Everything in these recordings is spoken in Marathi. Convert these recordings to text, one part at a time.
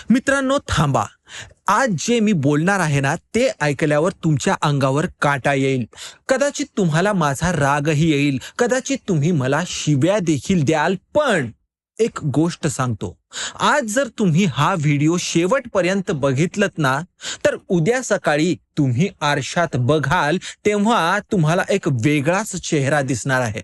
मित्रांनो थांबा. आज जे मी बोलणार आहे ना ते ऐकल्यावर तुमच्या अंगावर काटा येईल. कदाचित तुम्हाला माझा रागही येईल, कदाचित तुम्ही मला शिव्या देखील द्याल. पण एक गोष्ट सांगतो, आज जर तुम्ही हा व्हिडिओ शेवटपर्यंत बघितलत ना, तर उद्या सकाळी तुम्ही आरशात बघाल तेव्हा तुम्हाला एक वेगळाच चेहरा दिसणार आहे.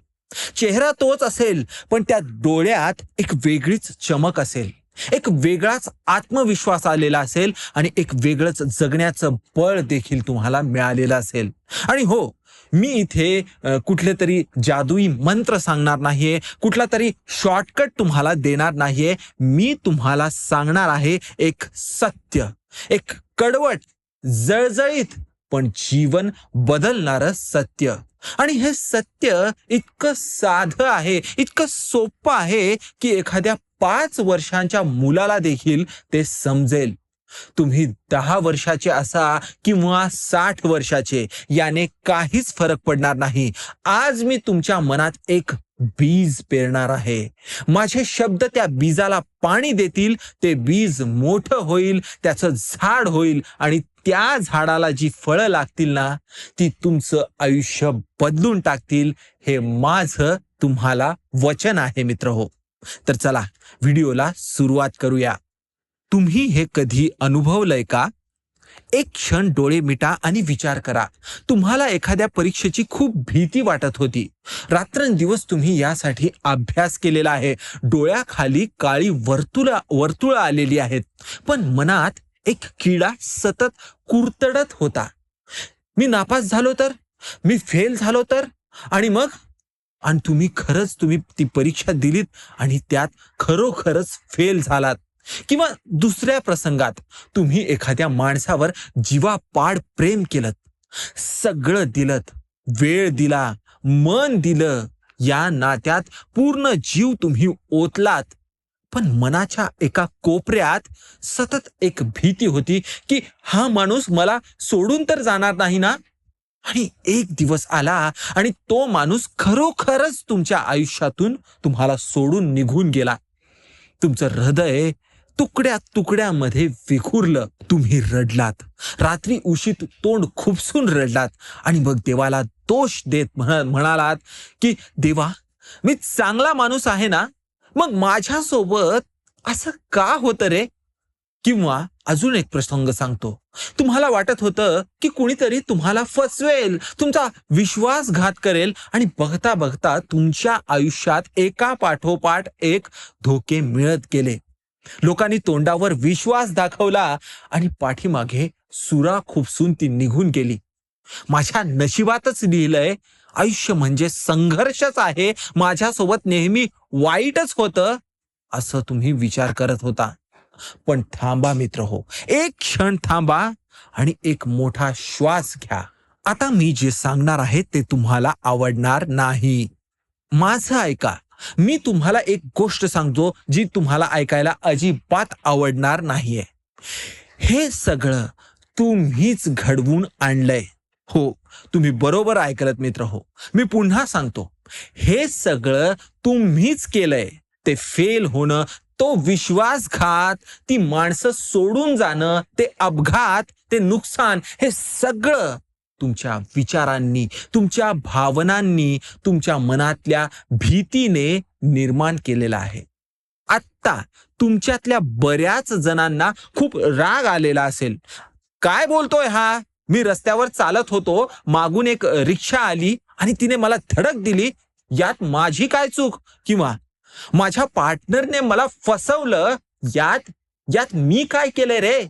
चेहरा तोच असेल, पण त्या डोळ्यात एक वेगळीच चमक असेल, एक वेगळाच आत्मविश्वास आलेला असेल आणि एक वेगळंच जगण्याचं बळ देखील तुम्हाला मिळालेलं असेल. आणि हो, मी इथे कुठले तरी जादुई मंत्र सांगणार नाहीये, कुठला तरी शॉर्टकट तुम्हाला देणार नाहीये. मी तुम्हाला सांगणार आहे एक सत्य, एक कडवट, जळजळीत पण जीवन बदलणारं सत्य. आणि हे सत्य इतकं साधं आहे, इतकं सोपं आहे की एखाद्या 5 वर्षांच्या मुलाला देखील ते समजेल. तुम्ही 10 वर्षाचे असा किंवा 60 वर्षाचे, याने काहीच फरक पडणार नाही. आज मी तुमच्या मनात एक बीज पेरणार आहे. माझे शब्द त्या बीजाला पाणी देतील, ते बीज मोठं होईल, त्याचं झाड होईल आणि त्या झाडाला जी फळं लागतील ना, ती तुमचं आयुष्य बदलून टाकतील. हे माझं तुम्हाला वचन आहे मित्रहो. तर चला व्हिडिओला सुरुवात करूया. तुम्ही हे कधी अनुभवलंय का? एक क्षण डोळे मिटा आणि विचार करा. तुम्हाला एखाद्या परीक्षेची खूप भीती वाटत होती. रात्रंदिवस तुम्ही यासाठी अभ्यास केलेला आहे. डोळ्याखाली काळी वर्तुळं आलेली आहेत, पण मनात एक किडा सतत कुरतडत होता. मी नापास झालो तर, मी फेल झालो तर, आणि मग आणि तुम्ही ती परीक्षा दिलीत आणि त्यात खरोखरच फेल झालात. किंवा दुसऱ्या प्रसंगात तुम्ही एखाद्या माणसावर जीवापाड प्रेम केलं, सगळं दिलत, वेळ दिला, मन दिलं, या नात्यात पूर्ण जीव तुम्ही ओतलात. पण मनाच्या एका कोपऱ्यात सतत एक भीती होती की हा माणूस मला सोडून तर जाणार नाही ना. आणि एक दिवस आला आणि तो माणूस खरोखरच तुमच्या आयुष्यातून तुम्हाला सोडून निघून गेला. तुमचं हृदय तुकड्या तुकड्यामध्ये विखुरलं. तुम्ही रडलात, रात्री उशीत तोंड खुपसून रडलात आणि मग देवाला दोष देत म्हणालात की देवा, मी चांगला माणूस आहे ना, मग माझ्यासोबत असं का होतं रे? किंवा अजून एक प्रसंग सांगतो. तुम्हाला वाटत होतं की कुणीतरी तुम्हाला फसवेल, तुमचा विश्वासघात करेल, आणि बघता बघता तुमच्या आयुष्यात एका पाठोपाठ एक धोके मिळत गेले. लोकांनी तोंडावर विश्वास दाखवला आणि पाठीमागे सुरा खुपसून ती निघून गेली. माझ्या नशिबातच लिहिलंय, आयुष्य म्हणजे संघर्षच आहे, माझ्यासोबत नेहमी वाईटच होतं, असं तुम्ही विचार करत होता. पण थांबा मित्र हो, एक क्षण थांबा आणि एक मोठा श्वास घ्या. आता मी जे सांगणार आहे ते तुम्हाला आवडणार नाही. माझं ऐका. मी तुम्हाला एक गोष्ट सांगतो जी तुम्हाला ऐकायला अजिबात आवडणार नाहीये. हे सगळं तुम्हीच घडवून आणलंय. हो, तुम्ही बरोबर ऐकलत मित्र हो. मी पुन्हा सांगतो, हे सगळं तुम्हीच केलंय. ते फेल होणं, तो विश्वासघात, ती माणसं सोडून जाणं, ते अपघात, ते नुकसान, हे सगळं तुमच्या विचारांनी, तुमच्या भावनांनी, तुमच्या मनातल्या भीतीने निर्माण केलेलं आहे. आत्ता तुमच्यातल्या बऱ्याच जणांना खूप राग आलेला असेल. काय बोलतोय हा? मी रस्त्यावर चालत होतो, मागून एक रिक्षा आली आणि तिने मला धडक दिली, यात माझी काय चूक? किंवा माझ्या पार्टनरने मला फसवलं, यात मी काय केलंय रे?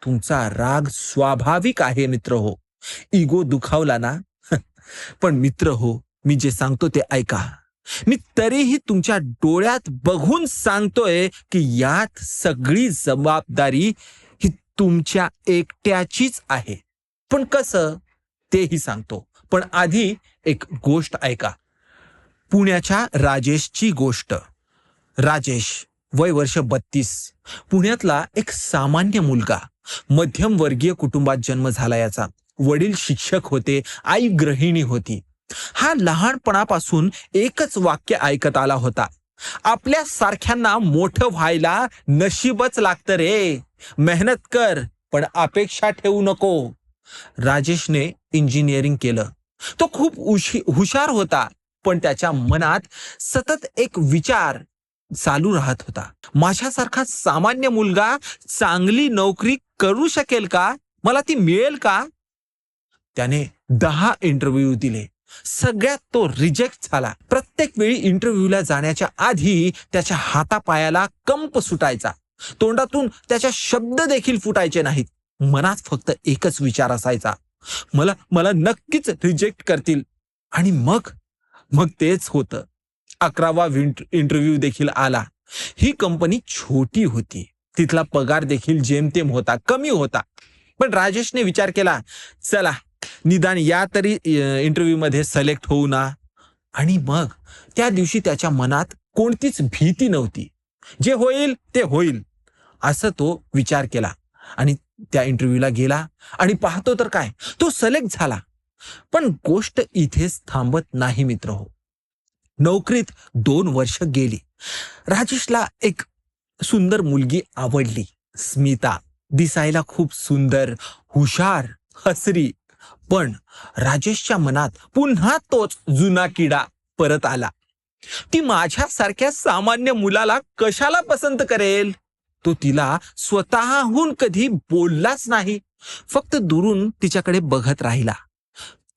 तुमचा राग स्वाभाविक आहे मित्र हो. इगो दुखावला ना. पण मित्र हो, मी जे सांगतो ते ऐका. मी तरीही तुमच्या डोळ्यात बघून सांगतोय की यात सगळी जबाबदारी ही तुमच्या एकट्याचीच आहे. पण कसं तेही सांगतो. पण आधी एक गोष्ट ऐका. पुण्याच्या राजेशची गोष्ट. राजेश, वय वर्ष 32, पुण्यातला एक सामान्य मुलगा, मध्यमवर्गीय कुटुंबात जन्म झाला याचा. वडील शिक्षक होते, आई गृहिणी होती. हा लहानपणापासून एकच वाक्य ऐकत आला होता, आपल्या सारख्यांना मोठं व्हायला नशीबच लागतं रे. मेहनत कर, पण अपेक्षा ठेवू नको. राजेशने इंजिनिअरिंग केलं. तो खूप हुशार होता, पण त्याच्या मनात सतत एक विचार चालू राहत होता. माझ्यासारखा सामान्य मुलगा चांगली नोकरी करू शकेल का? मला ती मिळेल का? त्याने 10 इंटरव्ह्यू दिले. सगळ्यात तो रिजेक्ट झाला. प्रत्येक वेळी इंटरव्ह्यूला जाण्याच्या आधी त्याच्या हातापायाला कंप सुटायचा. तोंडातून त्याच्या शब्द देखील फुटायचे नाहीत. मनात फक्त एकच विचार असायचा, मला मला नक्कीच रिजेक्ट करतील. आणि मग मग तेच होतं. 11वा इंटरव्ह्यू देखील आला. ही कंपनी छोटी होती. तिथला पगार देखील जेमतेम होता, कमी होता. पण राजेशने विचार केला, चला निदान या तरी इंटरव्ह्यू मध्ये सिलेक्ट होऊ ना. आणि मग त्या दिवशी त्याच्या मनात कोणतीच भीती नव्हती. जे होईल ते होईल, असं तो विचार केला. आणि त्या इंटरव्ह्यूला गेला आणि पाहतो तर काय, तो सिलेक्ट झाला. पण गोष्ट इथेच थांबत नाही मित्रहो. नोकरीत 2 वर्ष गेली. राजेशला एक सुंदर मुलगी आवडली, स्मिता. दिसायला खूप सुंदर, हुशार, हसरी. पण राजेशच्या मनात पुन्हा तोच जुना किडा परत आला. ती माझ्यासारख्या सामान्य मुलाला कशाला पसंत करेल? तो तिला स्वतःहून कधी बोललाच नाही, फक्त दुरून तिच्याकडे बघत राहिला.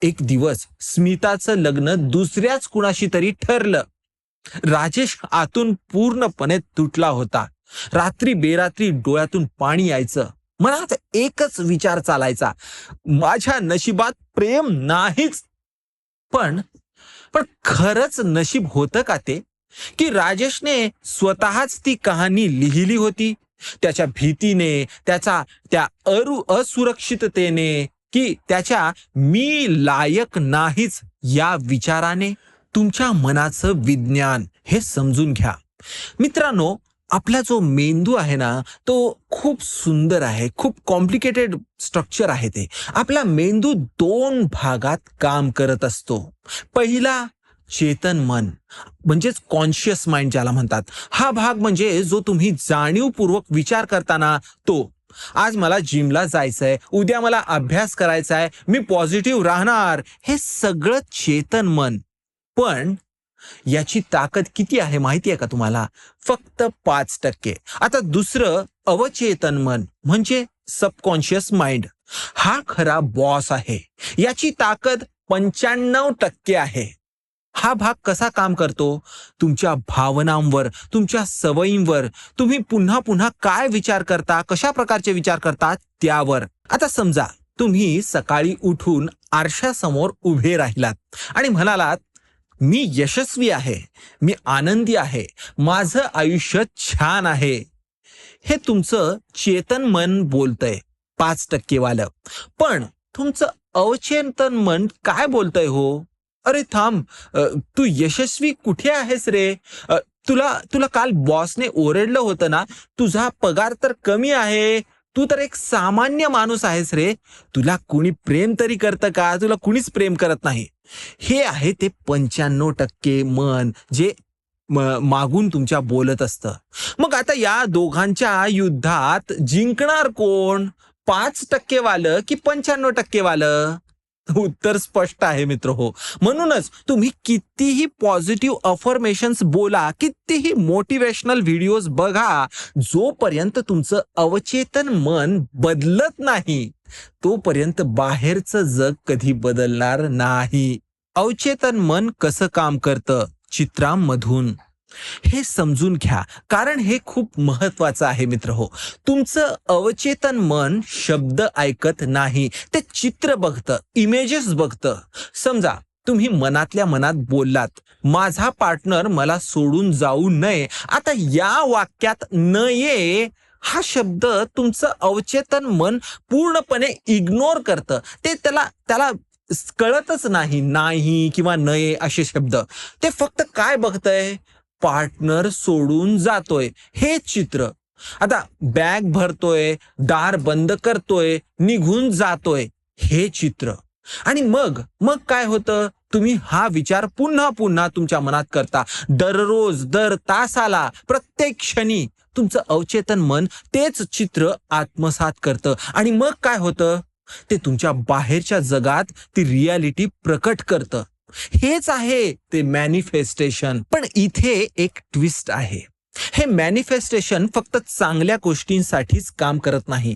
एक दिवस स्मिताचं लग्न दुसऱ्याच कुणाशी तरी ठरलं. राजेश आतून पूर्णपणे तुटला होता. रात्री बेरात्री डोळ्यातून पाणी यायचं. मनात एकच विचार चालायचा, माझ्या नशिबात प्रेम नाहीच. पण पण खरंच नशीब होतं का ते? की राजेशने स्वतःच ती कहाणी लिहिली होती? त्याच्या भीतीने, त्या असुरक्षिततेने, की त्याच्या मी लायक नाहीच या विचाराने? तुमच्या मनाचं विज्ञान हे समजून घ्या मित्रांनो. आपला जो मेंदू आहे ना, तो खूप सुंदर आहे, खूप कॉम्प्लिकेटेड स्ट्रक्चर आहे ते. आपला मेंदू 2 भागात काम करत असतो. पहिला चेतन मन, म्हणजेच कॉन्शियस माइंड ज्याला म्हणतात. हा भाग म्हणजे जो तुम्ही जाणीवपूर्वक विचार करताना, तो आज मला जिमला जायचंय, उद्या मला अभ्यास करायचा आहे, मी पॉझिटिव्ह राहणार, हे सगळं चेतन मन. पण याची ताकद किती आहे माहिती आहे का तुम्हाला? फक्त 5%. आता दुसरं अवचेतन मन म्हणजे सबकॉन्शियस माइंड, हा खरा बॉस आहे. याची ताकद 95% आहे. हा भाग कसा काम करतो? तुमच्या भावनांवर, तुमच्या सवयींवर, तुम्ही पुन्हा पुन्हा काय विचार करता, कशा प्रकारचे विचार करता त्यावर. आता समजा तुम्ही सकाळी उठून आरशासमोर उभे राहिलात आणि म्हणालात, मी यशस्वी आहे, मी आनंदी आहे, माझं आयुष्य छान आहे. हे तुमचं चेतन मन बोलतंय, 5% वालं. पण तुमचं अवचेतन मन काय बोलतंय हो? अरे थांब, तू यशस्वी कुठे आहेस रे? तुला काल बॉसने ओरडलं होतं ना, तुझा पगार तर कमी आहे, तू तर एक सामान्य माणूस आहेस रे, तुला कुणी प्रेम तरी करतं का? तुला कुणीच प्रेम करत नाही. हे आहे ते 95% मन, जे मागून तुमच्या बोलत असतं. मग आता या दोघांच्या युद्धात जिंकणार कोण? 5% वालं की 95% वालं? उत्तर स्पष्ट आहे मित्र हो. म्हणूनच तुम्ही कितीही पॉझिटिव्ह अफर्मेशन्स बोला, कितीही मोटिवेशनल व्हिडिओज बघा, जोपर्यंत तुमचं अवचेतन मन बदलत नाही, तोपर्यंत बाहेरचं जग कधी बदलणार नाही. अवचेतन मन कसं काम करतं? चित्रांमधून. हे समजून घ्या, कारण हे खूप महत्वाचं आहे मित्र हो. तुमचं अवचेतन मन शब्द ऐकत नाही, ते चित्र बघतं, इमेजेस बघतं. समजा तुम्ही मनातल्या मनात बोललात, माझा पार्टनर मला सोडून जाऊ नये. आता या वाक्यात नये हा शब्द तुमचं अवचेतन मन पूर्णपणे इग्नोर करतं. ते त्याला कळतच नाही, नाही किंवा नये असे शब्द. ते फक्त काय बघतंय? पार्टनर सोडून जातोय हे चित्र. आता बॅग भरतोय, दार बंद करतोय, निघून जातोय हे चित्र. आणि मग काय होतं? तुम्ही हा विचार पुन्हा पुन्हा तुमच्या मनात करता. दररोज, दर तासाला, प्रत्येक क्षणी तुमचं अवचेतन मन तेच चित्र आत्मसात करतं आणि मग काय होतं? ते तुमच्या बाहेरच्या जगात ती रियालिटी प्रकट करतं. हेच आहे ते मॅनिफेस्टेशन. पण इथे एक ट्विस्ट आहे. हे मॅनिफेस्टेशन फक्त चांगल्या गोष्टींसाठीच काम करत नाही,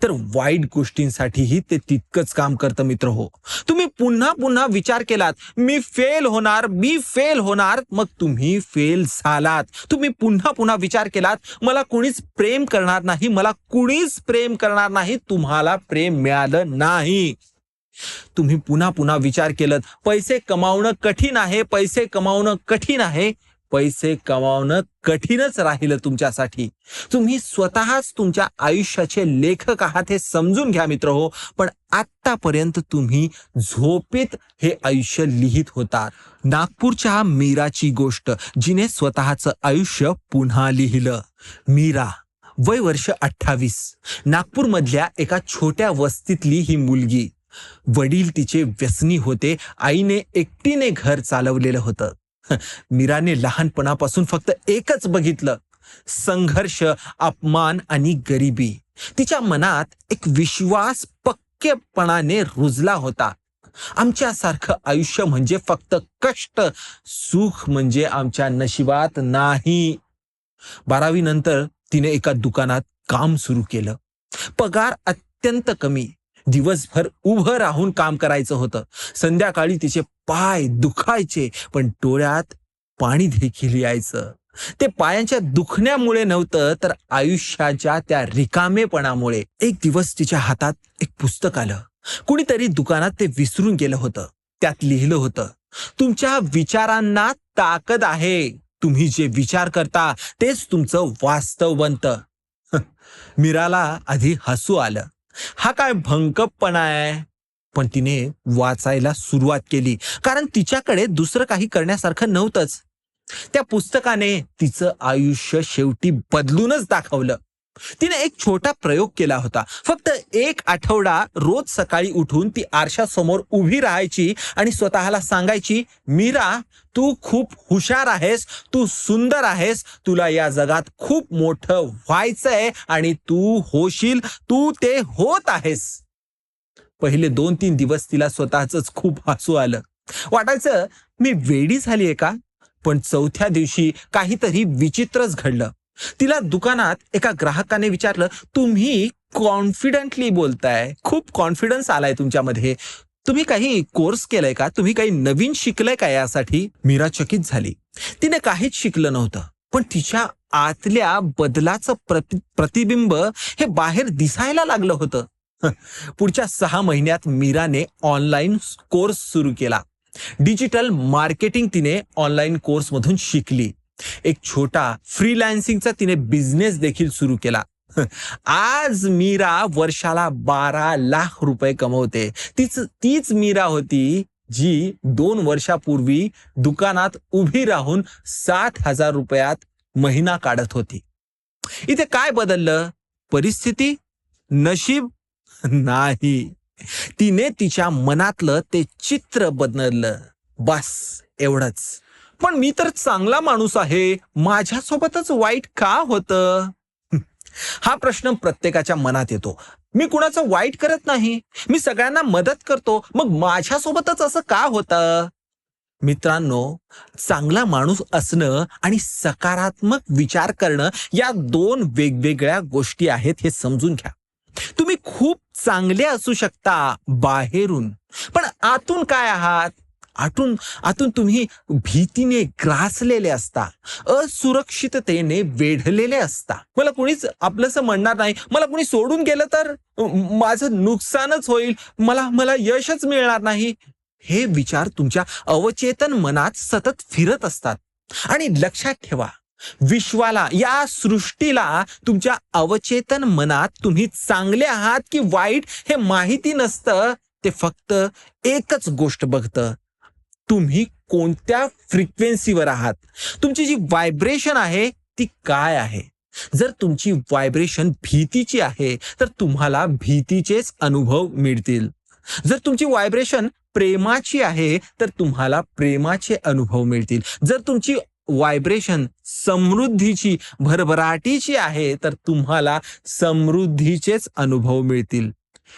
तर वाईट गोष्टींसाठीही ते तितकंच काम करतं मित्र हो. तुम्ही पुन्हा पुन्हा विचार केलात, मी फेल होणार, मी फेल होणार, मग तुम्ही फेल झालात. तुम्ही पुन्हा पुन्हा विचार केलात, मला कुणीच प्रेम करणार नाही, मला कुणीच प्रेम करणार नाही, तुम्हाला प्रेम मिळालं नाही. तुम्ही पुन्हा पुन्हा विचार केलात, पैसे कमावणं कठीण आहे, पैसे कमावणं कठीण आहे, पैसे कमावणं कठीणच राहिलं तुमच्यासाठी. तुम्ही स्वतःच तुमच्या आयुष्याचे लेखक आहात हे समजून घ्या मित्र हो. पण आतापर्यंत तुम्ही झोपेत हे आयुष्य लिहित होता. नागपूरच्या मीराची गोष्ट, जिने स्वतःचं आयुष्य पुन्हा लिहिलं. मीरा, वय वर्ष 28, नागपूरमधल्या एका छोट्या वस्तीतली ही मुलगी. वडील तिचे व्यसनी होते, आईने एकटीने घर चालवलेलं होतं. मीराने लहानपणापासून फक्त एकच बघितलं, संघर्ष, अपमान आणि गरिबी. तिच्या मनात एक विश्वास पक्केपणाने रुजला होता. आमच्यासारखं आयुष्य म्हणजे फक्त कष्ट, सुख म्हणजे आमच्या नशिबात नाही. 12वी नंतर तिने एका दुकानात काम सुरू केलं. पगार अत्यंत कमी, दिवसभर उभं राहून काम करायचं होतं. संध्याकाळी तिचे पाय दुखायचे, पण डोळ्यात पाणी देखील यायचं. ते पायांच्या दुखण्यामुळे नव्हतं, तर आयुष्याच्या त्या रिकामेपणामुळे. एक दिवस तिच्या हातात एक पुस्तक आलं. कुणीतरी दुकानात ते विसरून गेलं होतं. त्यात लिहिलं होतं, तुमच्या विचारांना ताकद आहे, तुम्ही जे विचार करता तेच तुमचं वास्तव बनतं. मीराला आधी हसू आलं, हा काय भंकपणा आहे. पण तिने वाचायला सुरुवात केली, कारण तिच्याकडे दुसरं काही करण्यासारखं नव्हतंच. त्या पुस्तकाने तिचं आयुष्य शेवटी बदलूनच दाखवलं. तिने एक छोटा प्रयोग केला होता. फक्त एक आठवडा रोज सकाळी उठून ती आरशासमोर उभी राहायची आणि स्वतःला सांगायची, मीरा, तू खूप हुशार आहेस, तू सुंदर आहेस, तुला या जगात खूप मोठं व्हायचंय आणि तू होशील, तू ते होत आहेस. पहिले 2-3 दिवस तिला स्वतःच खूप हसू आलं. वाटायचं मी वेडी झालीये का? पण चौथ्या दिवशी काहीतरी विचित्रच घडलं. तिला दुकानात एका ग्राहकाने विचारलं, तुम्ही कॉन्फिडंटली बोलताय, खूप कॉन्फिडन्स आलाय तुमच्यामध्ये, तुम्ही काही कोर्स केलाय का? तुम्ही काही नवीन शिकलंय का यासाठी? मीरा चकित झाली. तिने काहीच शिकलं नव्हतं, पण तिच्या आतल्या बदलाचं प्रतिबिंब हे बाहेर दिसायला लागलं होतं. पुढच्या 6 महिन्यात मीराने ऑनलाईन कोर्स सुरू केला. डिजिटल मार्केटिंग तिने ऑनलाईन कोर्समधून शिकली. एक छोटा फ्रीलान्सिंगचा तिने बिझनेस देखील सुरू केला. आज मीरा वर्षाला 12 लाख रुपये कमवते. तीच मीरा होती जी 2 वर्षापूर्वी दुकानात उभी राहून 7,000 रुपयात महिना काढत होती. इथे काय बदललं? परिस्थिती? नशीब? नाही. तिने तिच्या मनातलं ते चित्र बदललं. बस एवढंच. पण मी तर चांगला माणूस आहे, माझ्यासोबतच वाईट का होतं? हा प्रश्न प्रत्येकाच्या मनात येतो. मी कुणाचं वाईट करत नाही, मी सगळ्यांना मदत करतो, मग माझ्यासोबतच असं का होतं? मित्रांनो, चांगला माणूस असणं आणि सकारात्मक विचार करणं या 2 वेगवेगळ्या गोष्टी आहेत हे समजून घ्या. तुम्ही खूप चांगले असू शकता बाहेरून, पण आतून काय आहात? आतून तुम्ही भीतीने ग्रासलेले असता, असुरक्षिततेने वेढलेले असता. मला कुणीच आपलंसं म्हणणार नाही, मला कुणी सोडून गेलं तर माझं नुकसानच होईल, मला यशच मिळणार नाही. हे विचार तुमच्या अवचेतन मनात सतत फिरत असतात. आणि लक्षात ठेवा, विश्वाला, या सृष्टीला तुमच्या अवचेतन मनात तुम्ही चांगले आहात की वाईट हे माहिती नसतं. ते फक्त एकच गोष्ट बघतं, तुम्ही कोणत्या फ्रिक्वेन्सीवर आहात, तुमची जी व्हायब्रेशन आहे ती काय आहे. जर तुमची व्हायब्रेशन भीतीची आहे तर तुम्हाला भीतीचेच अनुभव मिळतील. जर तुमची व्हायब्रेशन प्रेमाची आहे तर तुम्हाला प्रेमाचे अनुभव मिळतील. जर तुमची व्हायब्रेशन समृद्धीची, भरभराटीची आहे तर तुम्हाला समृद्धीचेच अनुभव मिळतील.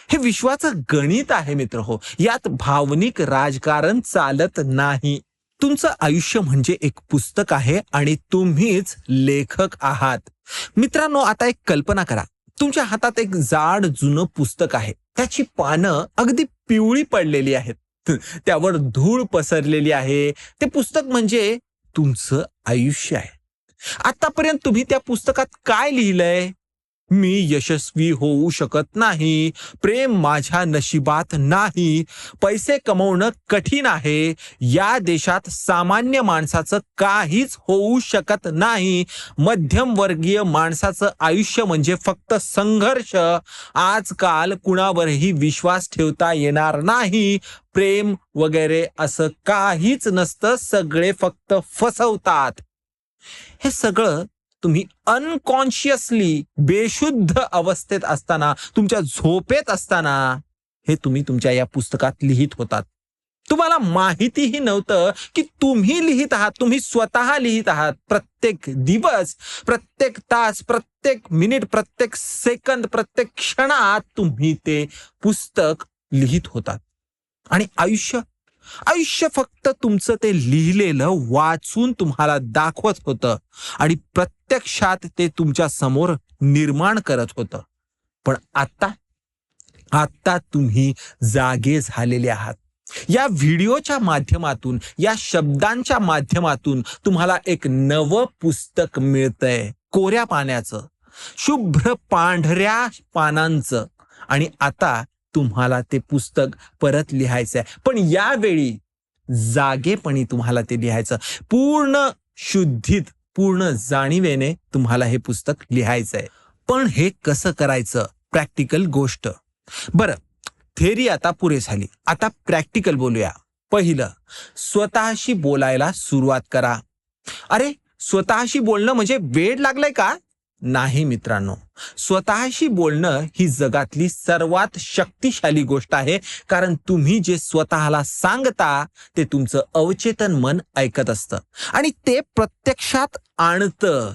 हे विश्वाचं गणित आहे मित्र हो. यात भावनिक राजकारण चालत नाही. तुमचं आयुष्य म्हणजे एक पुस्तक आहे आणि तुम्हीच लेखक आहात. मित्रांनो, आता एक कल्पना करा. तुमच्या हातात एक जाड जुनं पुस्तक आहे. त्याची पानं अगदी पिवळी पडलेली आहेत. त्यावर धूळ पसरलेली आहे. ते पुस्तक म्हणजे तुमचं आयुष्य आहे. आतापर्यंत तुम्ही त्या पुस्तकात काय लिहिलंय? मी यशस्वी होऊ शकत नाही, प्रेम माझ्या नशिबात नाही, पैसे कमवणं कठीण आहे, या देशात सामान्य माणसाचं काहीच होऊ शकत नाही, मध्यमवर्गीय माणसाचं आयुष्य म्हणजे फक्त संघर्ष, आजकाल कुणावरही विश्वास ठेवता येणार नाही, प्रेम वगैरे असं काहीच नसतं, सगळे फक्त फसवतात. हे सगळं तुम्ही अनकॉन्शियसली, बेशुद्ध अवस्थेत असताना, तुमच्या झोपेत असताना हे तुम्ही तुमच्या या पुस्तकात लिहित होतात. तुम्हाला माहितीही नव्हतं की तुम्ही लिहित आहात, तुम्ही स्वतः लिहित आहात. प्रत्येक दिवस, प्रत्येक तास, प्रत्येक मिनिट, प्रत्येक सेकंद, प्रत्येक क्षणात तुम्ही ते पुस्तक लिहित होतात. आणि आयुष्य फक्त तुमचं ते लिहिलेलं वाचून तुम्हाला दाखवत होतं आणि प्रत्यक्षात ते तुमच्या समोर निर्माण करत होतं. पण आता तुम्ही जागे झालेले आहात. या व्हिडिओच्या माध्यमातून, या शब्दांच्या माध्यमातून तुम्हाला एक नवं पुस्तक मिळतंय, कोऱ्या पाण्याचं, शुभ्र पांढऱ्या पानांचं. आणि आता तुम्हाला ते पुस्तक परत लिहायचंय. पण यावेळी जागेपणी तुम्हाला ते लिहायचं. पूर्ण शुद्धीत, पूर्ण जाणीवेने तुम्हाला हे पुस्तक लिहायचंय. पण हे कसं करायचं? प्रॅक्टिकल गोष्ट. बरं, थेरी आता पुरे झाली. आता प्रॅक्टिकल बोलूया. पहिलं, स्वतःशी बोलायला सुरुवात करा. अरे, स्वतःशी बोलणं म्हणजे वेड लागलंय का? नाही मित्रांनो, स्वतःशी बोलणं ही जगातली सर्वात शक्तिशाली गोष्ट आहे. कारण तुम्ही जे स्वतःला सांगता ते तुमचं अवचेतन मन ऐकत असतं आणि ते प्रत्यक्षात आणतं.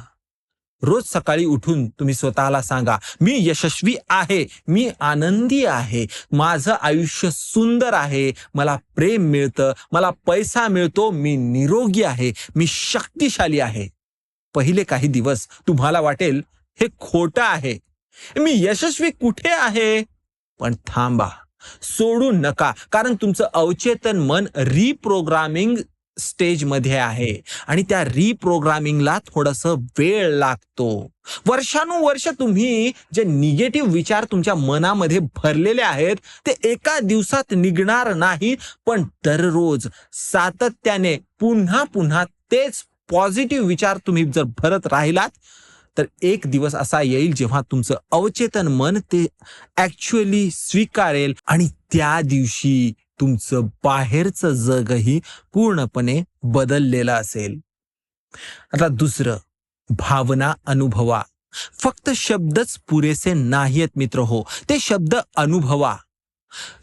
रोज सकाळी उठून तुम्ही स्वतःला सांगा, मी यशस्वी आहे, मी आनंदी आहे, माझं आयुष्य सुंदर आहे, मला प्रेम मिळतं, मला पैसा मिळतो, मी निरोगी आहे, मी शक्तिशाली आहे. पहिले काही दिवस तुम्हाला वाटेल हे खोटं आहे, मी यशस्वी कुठे आहे. पण थांबा, सोडू नका, कारण तुमचं अवचेतन मन रिप्रोग्रामिंग स्टेजमध्ये आहे आणि त्या रिप्रोग्रामिंगला थोडंसं वेळ लागतो. वर्षानुवर्ष तुम्ही जे निगेटिव्ह विचार तुमच्या मनामध्ये भरलेले आहेत ते एका दिवसात निघणार नाही. पण दररोज सातत्याने पुन्हा पुन्हा तेच पॉझिटिव्ह विचार तुम्ही जर भरत राहिलात तर एक दिवस असा येईल जेव्हा तुमचं अवचेतन मन ते ऍक्च्युअली स्वीकारेल आणि त्या दिवशी तुमचं बाहेरचं जगही पूर्णपणे बदललेलं असेल. आता दुसरं, भावना अनुभवा. फक्त शब्दच पुरेसे नाहीत मित्र हो, ते शब्द अनुभवा.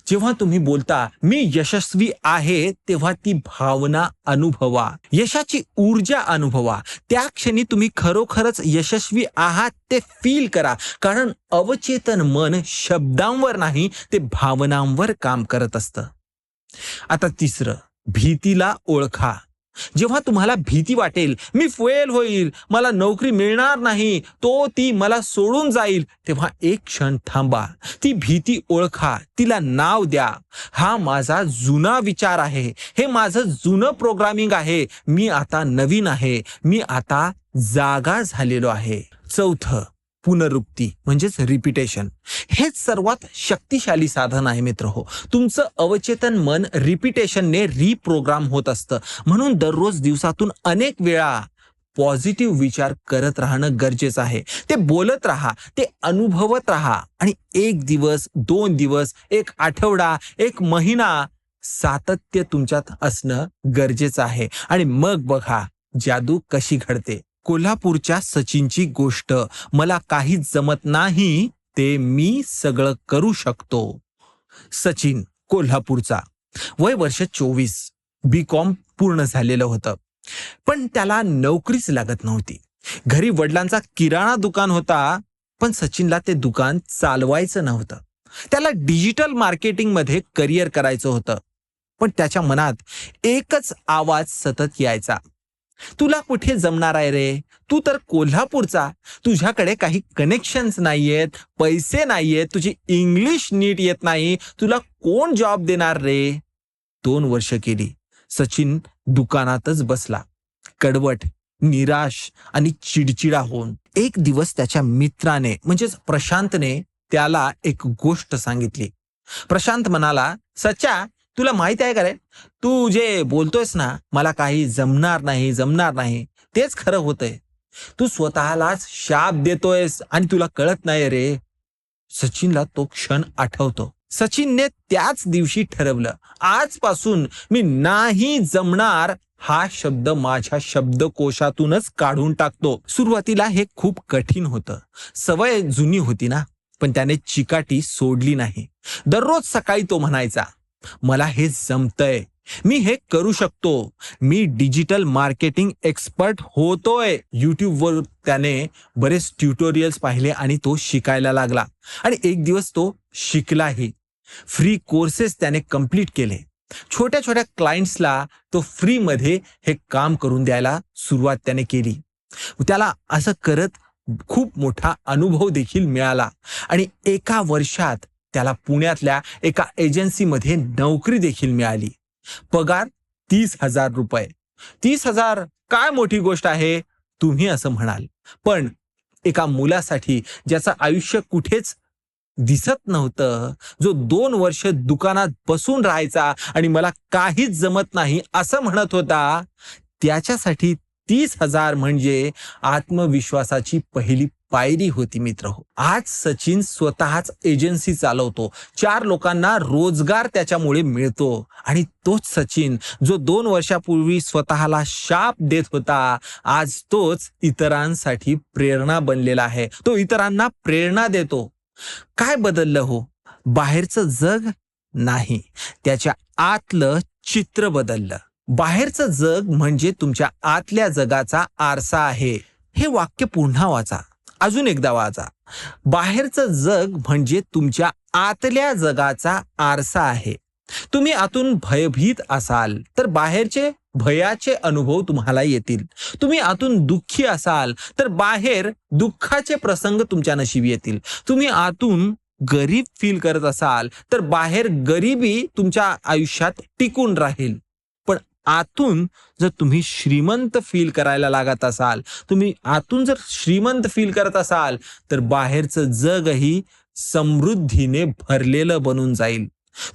जेव्हा तुम्ही बोलता मी यशस्वी आहे तेव्हा ती भावना अनुभवा, यशाची ऊर्जा अनुभवा. त्या क्षणी तुम्ही खरोखरच यशस्वी आहात ते फील करा. कारण अवचेतन मन शब्दांवर नाही, ते भावनांवर काम करत असतं. आता तिसरं, भीतीला ओळखा. जेव्हा तुम्हाला भीती वाटेल, मी फेल होईल, मला नोकरी मिळणार नाही, ती मला सोडून जाईल, तेव्हा एक क्षण थांबा, ती भीती ओळखा, तिला नाव द्या. हा माझा जुना विचार आहे, हे माझं जुनं प्रोग्रामिंग आहे. मी आता नवीन आहे, मी आता जागा झालेलो आहे. चौथं, पुनरुक्ती म्हणजेच रिपिटेशन. हेच सर्वात शक्तिशाली साधन आहे मित्र हो. तुमचं अवचेतन मन रिपिटेशनने रिप्रोग्राम होत असतं. म्हणून दररोज दिवसातून अनेक वेळा पॉझिटिव्ह विचार करत राहणं गरजेचं आहे. ते बोलत राहा, ते अनुभवत राहा आणि एक दिवस, 2 दिवस, 1 आठवडा, 1 महिना सातत्य तुमच्यात असणं गरजेचं आहे. आणि मग बघा जादू कशी घडते. कोल्हापूरच्या सचिनची गोष्ट. मला काहीच जमत नाही, ते मी सगळं करू शकतो. सचिन कोल्हापूरचा. वय वर्ष 24. B.Com पूर्ण झालेलं होतं. पण त्याला नोकरीच लागत नव्हती. घरी वडिलांचा किराणा दुकान होता, पण सचिनला ते दुकान चालवायचं नव्हतं. त्याला डिजिटल मार्केटिंगमध्ये करिअर करायचं होतं. पण त्याच्या मनात एकच आवाज सतत यायचा, तुला कुठे जमणार आहे रे? तू तर कोल्हापूरचा. तुझ्याकडे काही कनेक्शन्स नाहीयेत, पैसे नाहीयेत, तुझी इंग्लिश नीट येत नाही. तुला कोण जॉब देणार रे? 2 वर्ष केली. सचिन दुकानातच बसला, कडवट, निराश आणि चिडचिडा होऊन. एक दिवस त्याच्या मित्राने म्हणजेच प्रशांतने त्याला एक गोष्ट सांगितली. प्रशांत म्हणाला, सच्चा, तुला माहित आहे का रे, तू जे बोलतोयस ना, मला काही जमणार नाही जमणार नाही, तेच खरं होतंय. तू स्वतःलाच शाप देतोयस आणि तुला कळत नाही रे. सचिनला तो क्षण आठवतो. सचिनने त्याच दिवशी ठरवलं, आजपासून मी नाही जमणार हा शब्द माझ्या शब्दकोशातूनच काढून टाकतो. सुरुवातीला हे खूप कठीण होतं. सवय जुनी होती ना, पण त्याने चिकाटी सोडली नाही. दररोज सकाळी तो म्हणायचा, मला हे जमतंय, मी हे करू शकतो, मी डिजिटल मार्केटिंग एक्सपर्ट होतोय. युट्यूबवर त्याने बरेच ट्युटोरियल्स पाहिले आणि तो शिकायला लागला. आणि एक दिवस तो शिकलाही. फ्री कोर्सेस त्याने कंप्लीट केले. छोट्या छोट्या क्लायंट्सला तो फ्रीमध्ये हे काम करून द्यायला सुरुवात त्याने केली. त्याला असं करत खूप मोठा अनुभव देखील मिळाला आणि एका वर्षात त्याला पुण्यातल्या एका एजन्सीमध्ये नोकरी देखील मिळाली. पगार 30,000 रुपये. 30,000 काय मोठी गोष्ट आहे, तुम्ही असं म्हणाल. पण एका मुलासाठी ज्याचं आयुष्य कुठेच दिसत नव्हतं, जो 2 वर्ष दुकानात बसून राहायचा आणि मला काहीच जमत नाही असं म्हणत होता, त्याच्यासाठी 30,000 म्हणजे आत्मविश्वासाची पहिली पायरी होती मित्र हो. आज सचिन स्वतःच एजन्सी चालवतो. 4 लोकांना रोजगार त्याच्यामुळे मिळतो. आणि तोच सचिन जो 2 वर्षापूर्वी स्वतःला शाप देत होता, आज तोच इतरांसाठी प्रेरणा बनलेला आहे. तो इतरांना प्रेरणा देतो. काय बदललं हो? बाहेरचं जग नाही, त्याच्या आतलं चित्र बदललं. बाहेरचं जग म्हणजे तुमच्या आतल्या जगाचा आरसा आहे. हे वाक्य पुन्हा वाचा, अजून एकदा वाचा. बाहेरचं जग म्हणजे तुमच्या आतल्या जगाचा आरसा आहे. तुम्ही आतून भयभीत असाल तर बाहेरचे भयाचे अनुभव तुम्हाला येतील. तुम्ही आतून दुःखी असाल तर बाहेर दुःखाचे प्रसंग तुमच्या नशिबी येतील. तुम्ही आतून गरीब फील करत असाल तर बाहेर गरिबी तुमच्या आयुष्यात टिकून राहील. पण आतून जर तुम्ही श्रीमंत फील करायला लागत असाल, तुम्ही आतून जर श्रीमंत फील करत असाल तर बाहेरचं जगही समृद्धीने भरलेलं बनून जाईल.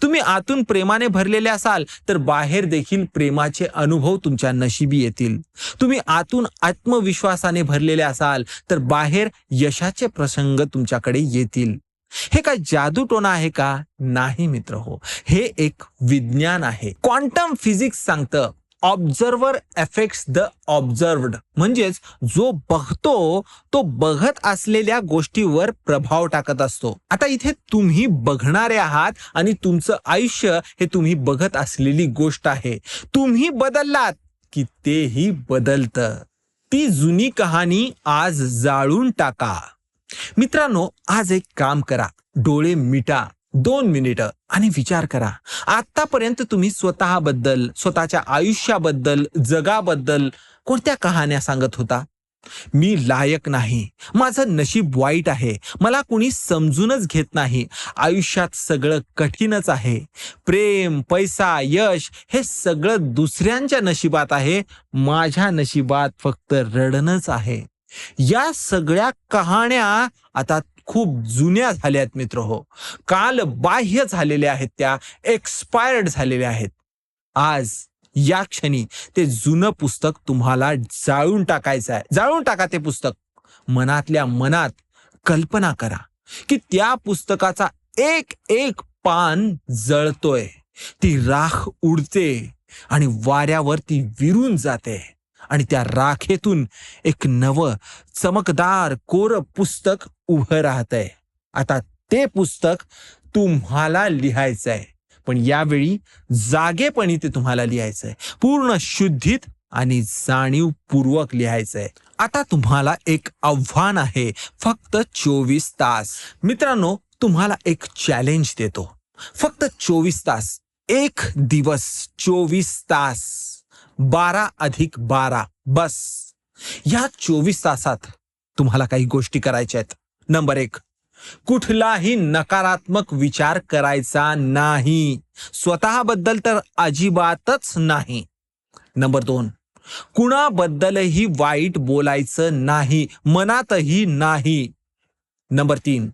तुम्ही आतून प्रेमाने भरलेले असाल तर बाहेर देखील प्रेमाचे अनुभव तुमच्या नशिबी येतील. तुम्ही आतून आत्मविश्वासाने भरलेले असाल तर बाहेर यशाचे प्रसंग तुमच्याकडे येतील. हे काय जादूटोणा आहे का? नाही मित्र हो, हे एक विज्ञान आहे. क्वांटम फिजिक्स सांगतं, ऑब्झर्वर अफेक्ट्स द ऑब्झर्व्ड. म्हणजेच जो बघतो तो बघत असलेल्या गोष्टीवर प्रभाव टाकत असतो. आता इथे तुम्ही बघणारे आहात आणि तुमचं आयुष्य हे तुम्ही बघत असलेली गोष्ट आहे. तुम्ही बदललात की तेही बदलतं. ती जुनी कहाणी आज जाळून टाका. मित्रांनो, आज एक काम करा, डोळे मिटा 2 मिनिटं आणि विचार करा. आतापर्यंत तुम्ही स्वतःबद्दल, स्वतःच्या आयुष्याबद्दल, जगाबद्दल कोणत्या कहाण्या सांगत होता? मी लायक नाही, माझं नशीब वाईट आहे, मला कुणी समजूनच घेत नाही, आयुष्यात सगळं कठीणच आहे, प्रेम, पैसा, यश हे सगळं दुसऱ्यांच्या नशिबात आहे, माझ्या नशिबात फक्त रडणंच आहे. या सगळ्या कहाण्या आता खूप जुन्या झाल्यात मित्र हो. काल बाह्य झालेल्या आहेत, त्या एक्सपायर्ड झालेल्या आहेत. आज या क्षणी ते जुनं पुस्तक तुम्हाला जाळून टाकायचं आहे. जाळून टाका ते पुस्तक. मनातल्या मनात कल्पना करा की त्या पुस्तकाचा एक एक पान जळतोय, ती राख उडते आणि वाऱ्यावर ती विरून जाते आणि त्या राखेतून एक नवं चमकदार कोरं पुस्तक उभं राहतंय. आता ते पुस्तक तुम्हाला लिहायचंय. पण यावेळी जागेपणी ते तुम्हाला लिहायचंय, पूर्ण शुद्धीत आणि जाणीवपूर्वक लिहायचंय. आता तुम्हाला एक आव्हान आहे, फक्त 24 तास. मित्रांनो, तुम्हाला एक चॅलेंज देतो. फक्त 24 तास, एक दिवस 24 तास, 12+12 बस. या 24 तासात तुम्हाला काही गोष्टी करायच्या आहेत. नंबर 1, कुठलाही नकारात्मक विचार करायचा नाही, स्वतःबद्दल तर अजिबातच नाही. नंबर 2, कुणाबद्दलही वाईट बोलायचं नाही, मनातही नाही. नंबर 3,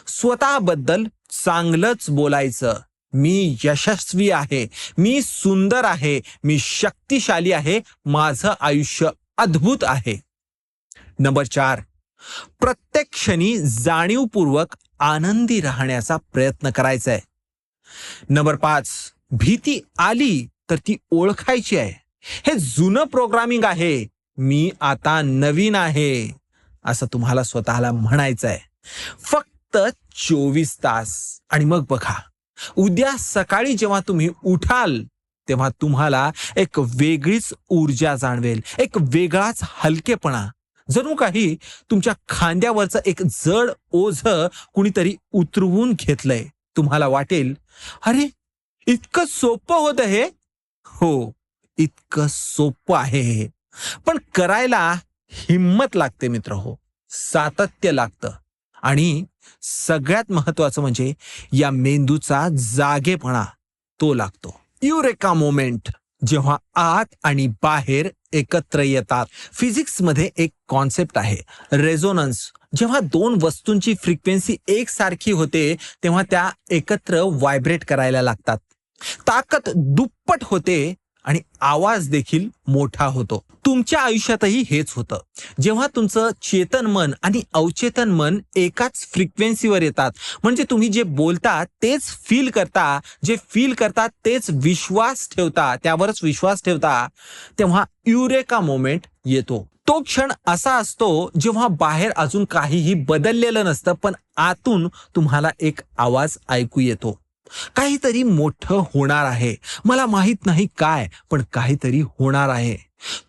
स्वतःबद्दल चांगलंच बोलायचं. मी यशस्वी आहे, मी सुंदर आहे, मी शक्तिशाली आहे, माझं आयुष्य अद्भुत आहे. नंबर 4, प्रत्येक क्षणी जाणीवपूर्वक आनंदी राहण्याचा प्रयत्न करायचा आहे. नंबर 5, भीती आली तर ती ओळखायची आहे. हे जुनं प्रोग्रामिंग आहे, मी आता नवीन आहे, असं तुम्हाला स्वतःला म्हणायचं आहे. फक्त 24 तास. आणि मग बघा, उद्या सकाळी जेव्हा तुम्ही उठाल तेव्हा तुम्हाला एक वेगळीच ऊर्जा जाणवेल, एक वेगळाच हलकेपणा. जणू काही तुमच्या खांद्यावरचं एक जड ओझं कुणीतरी उतरवून घेतलंय. तुम्हाला वाटेल, अरे इतकं सोपं होतं हे. हो, इतकं सोपं आहे हे, पण करायला हिम्मत लागते मित्र हो, सातत्य लागतं. आणि सगळ्यात महत्वाचं म्हणजे या मेंदूचा जागेपणा तो लागतो. युरेका मोमेंट, जेव्हा आत आणि बाहेर एकत्र येतात. फिजिक्समध्ये एक कॉन्सेप्ट आहे, रेझोनन्स. जेव्हा दोन वस्तूंची फ्रिक्वेन्सी एकसारखी होते तेव्हा त्या एकत्र व्हायब्रेट करायला लागतात. ताकद दुप्पट होते आणि आवाज देखील मोठा होतो. तुमच्या आयुष्यातही हेच होतं. जेव्हा तुमचं चेतन मन आणि अवचेतन मन एकाच फ्रिक्वेन्सीवर येतात, म्हणजे तुम्ही जे बोलता तेच फील करता, जे फील करता तेच विश्वास ठेवता, त्यावरच विश्वास ठेवता, तेव्हा युरेका मोमेंट येतो. तो क्षण असा असतो जेव्हा बाहेर अजून काहीही बदललेलं नसतं, पण आतून तुम्हाला एक आवाज ऐकू येतो, काहीतरी मोठं होणार आहे, मला माहित नाही काय, पण काहीतरी होणार आहे.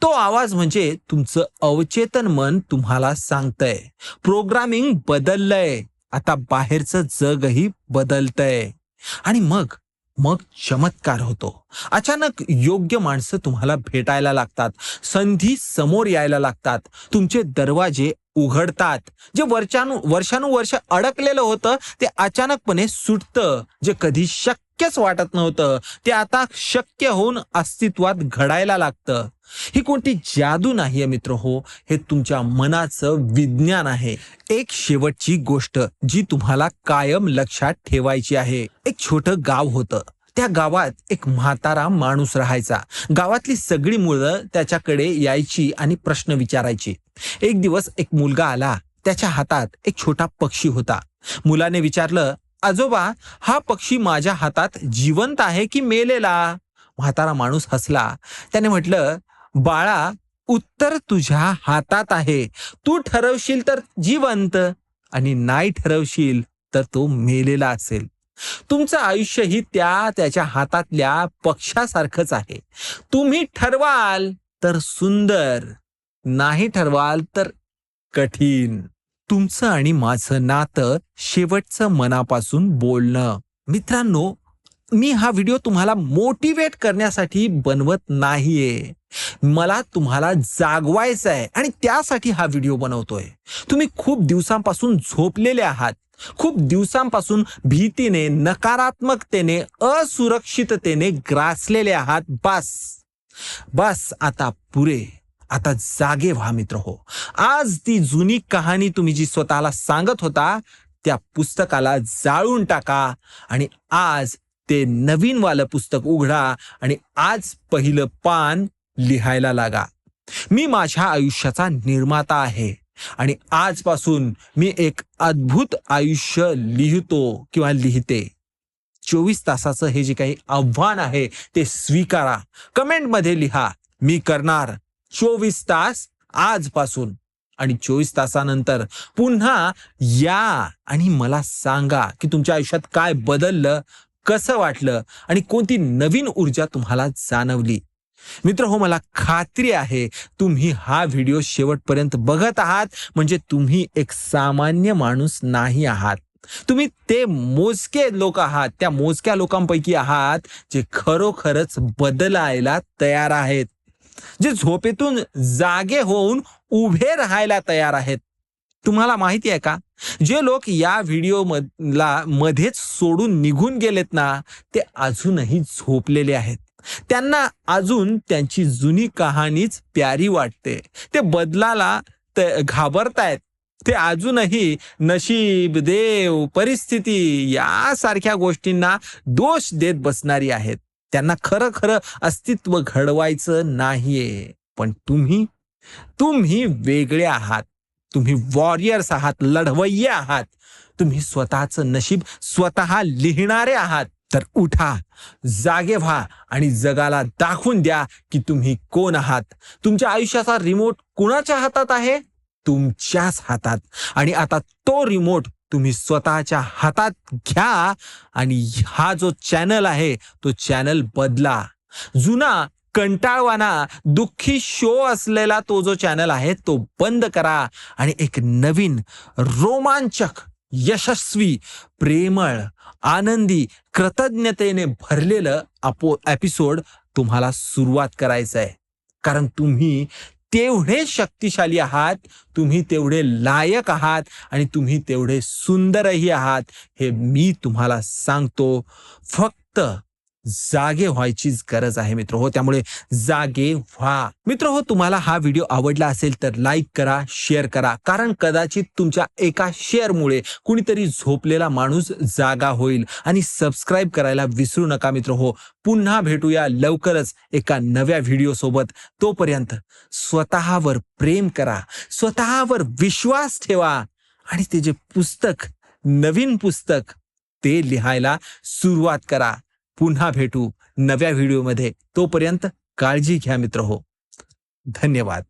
तो आवाज म्हणजे तुमचं अवचेतन मन तुम्हाला सांगतंय, प्रोग्रामिंग बदललंय, आता बाहेरचं जगही बदलतंय. आणि मग मग चमत्कार होतो. अचानक योग्य माणसं तुम्हाला भेटायला लागतात, संधी समोर यायला लागतात, तुमचे दरवाजे उघडतात. जे वर्षानुवर्ष अडकलेलं होतं ते अचानकपणे सुटतं. जे कधी शक्यच वाटत नव्हतं ते आता शक्य होऊन अस्तित्वात घडायला लागतं. ही कोणती जादू नाहीये मित्र हो, हे तुमच्या मनाचं विज्ञान आहे. एक शेवटची गोष्ट जी तुम्हाला कायम लक्षात ठेवायची आहे. एक छोटं गाव होतं. त्या गावात एक म्हातारा माणूस राहायचा. गावातली सगळी मुलं त्याच्याकडे यायची आणि प्रश्न विचारायची. एक दिवस एक मुलगा आला, त्याच्या हातात एक छोटा पक्षी होता. मुलाने विचारलं, आजोबा, हा पक्षी माझ्या हातात जिवंत आहे की मेलेला? म्हातारा माणूस हसला. त्याने म्हटलं, बाळा, उत्तर तुझ्या हातात आहे. तू ठरवशील तर जिवंत आणि नाही ठरवशील तर तो मेलेला असेल. तुमचं आयुष्यही त्याच्या हातातल्या पक्षासारखंच आहे. तुम्ही ठरवाल तर सुंदर, नाही ठरवाल तर कठीण. तुमचं आणि माझं नातं शेवटचं मनापासून बोलणं. मित्रांनो, मी हा व्हिडिओ तुम्हाला मोटिवेट करण्यासाठी बनवत नाहीये, मला तुम्हाला जागवायचं आहे आणि त्यासाठी हा व्हिडिओ बनवतोय. तुम्ही खूप दिवसांपासून झोपलेले आहात, खूप दिवसांपासून भीतीने, नकारात्मकतेने, असुरक्षिततेने ग्रासलेले आहात. बस आता पुरे. आता जागे व्हा मित्र हो. आज ती जुनी कहाणी तुम्ही जी स्वतःला सांगत होता त्या पुस्तकाला जाळून टाका आणि आज ते नवीन वालं पुस्तक उघडा आणि आज पहिलं पान लिहायला लागा. मी माझ्या आयुष्याचा निर्माता आहे आणि आजपासून मी एक अद्भुत आयुष्य लिहितो किंवा लिहिते. 24 तासाचं हे जे काही आव्हान आहे ते स्वीकारा. कमेंटमध्ये लिहा, मी करणार 24 तास आजपासून. आणि 24 तासानंतर पुन्हा या आणि मला सांगा की तुमच्या आयुष्यात काय बदललं, कसं वाटलं आणि कोणती नवीन ऊर्जा तुम्हाला जाणवली? मित्र हो, मला खात्री आहे तुम्ही हा व्हिडिओ शेवटपर्यंत बघत आहात, म्हणजे तुम्ही एक सामान्य माणूस नाही आहात. तुम्ही ते मोजके लोक आहात, त्या मोजक्या लोकांपैकी आहात जे खरोखरच बदलायला तयार आहेत, जे झोपेतून जागे होऊन उभे राहायला तयार आहेत. तुम्हाला माहिती आहे का, जे लोक या व्हिडिओ मधला मध्येच सोडून निघून गेलेत ना, ते अजूनही झोपलेले आहेत. त्यांना अजून त्यांची जुनी कहाणीच प्यारी वाटते. ते बदलाला घाबरतायत. ते अजूनही नशीब, देव, परिस्थिती यासारख्या गोष्टींना दोष देत बसणारी आहेत. त्यांना खरं खरं अस्तित्व घडवायचं नाहीये. पण तुम्ही तुम्ही वेगळे आहात. तुम्ही वॉरियर्स आहात, लढवय्ये आहात. तुम्ही स्वतःचं नशीब स्वतः लिहिणारे आहात. तर उठा, जागे व्हा आणि जगाला दाखवून द्या की तुम्ही कोण आहात. तुमच्या आयुष्याचा रिमोट कुणाच्या हातात आहे? तुमच्याच हातात. आणि आता तो रिमोट तुम्ही स्वतःच्या हातात घ्या आणि हा जो चॅनल आहे तो चॅनल बदला. जुना कंटाळवाना दुःखी शो असलेला तो जो चॅनल आहे तो बंद करा आणि एक नवीन रोमांचक, यशस्वी, प्रेमळ, आनंदी, कृतज्ञतेने भरलेलं एपिसोड तुम्हाला सुरुवात करायचं आहे. कारण तुम्ही तेवढे शक्तिशाली आहात, तुम्ही तेवढे लायक आहात आणि तुम्ही तेवढे सुंदरही आहात, हे मी तुम्हाला सांगतो. फक्त जागे व्हायचीच गरज आहे मित्र हो. त्यामुळे जागे व्हा. मित्र हो, तुम्हाला हा व्हिडिओ आवडला असेल तर लाईक करा, शेअर करा. कारण कदाचित तुमच्या एका शेअरमुळे कुणीतरी झोपलेला माणूस जागा होईल. आणि सबस्क्राईब करायला विसरू नका मित्र हो. पुन्हा भेटूया लवकरच एका नव्या व्हिडिओ सोबत. तोपर्यंत स्वतःवर प्रेम करा, स्वतःवर विश्वास ठेवा आणि ते जे पुस्तक, नवीन पुस्तक, ते लिहायला सुरुवात करा. पुन्हा भेटू नव्या व्हिडिओमध्ये. तोपर्यंत काळजी घ्या मित्र हो. धन्यवाद.